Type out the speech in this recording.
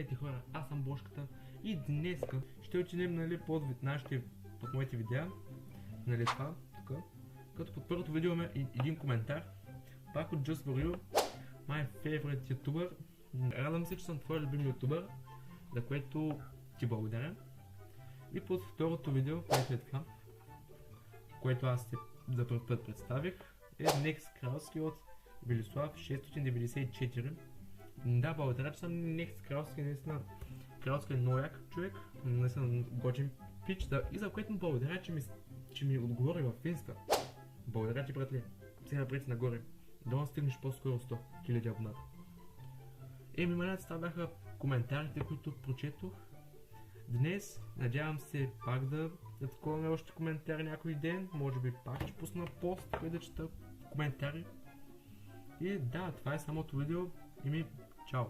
Здравейте хора, аз съм Бошката и днеска ще отидем, нали, под моите видеа, нали това, тук, като под първото видео има един коментар, пак от Just For You, my favorite YouTuber. Радвам се, че съм твой любим ютубър, за което ти благодаря. И под второто видео, което е това, което аз те за първ път представих, е Next Кралски от Велислав 694. Да, благодаря, че съм Next Кралски, наистина Кралски е много як човек, наистина готин пич, да, и за което му благодаря, че ми отговори в Инста. Благодаря ти, братле. Сега напред нагоре. Да стигнеш по-скоро 100 000 абоната. Малята, това бяха коментарите, които прочетох. Днес надявам се пак да таковаме още коментари някой ден. Може би пак ще пусна пост, който да чета коментари. И да, това е самото видео. Чао!